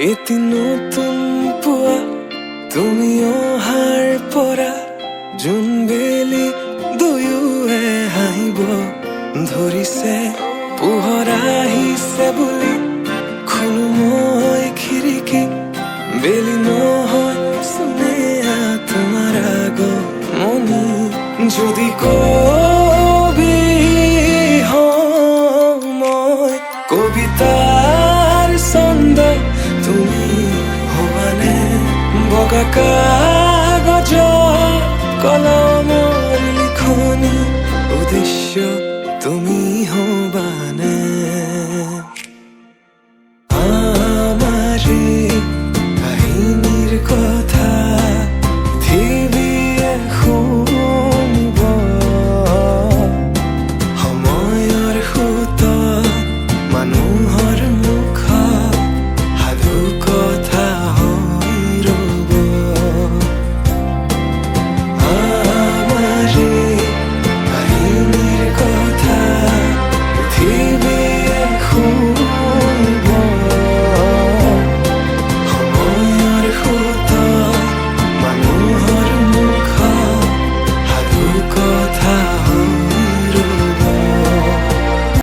এটি নতুন পুৱা তুমি অহাৰ পৰা জোনবেলি দুয়োৱে হাঁহিব ধৰিছে। পোহৰ আহিছে বুলি খোলো মই খিৰিকী, বেলি নহয় চুনেয়া তোমাৰ আগমনি। যদি কবি হওঁ মই কবিতাৰ ছন্দ তুমি হবানে? বগা কাগজ কলমৰ লিখনি উদ্দেশ্য তুমি হবানে?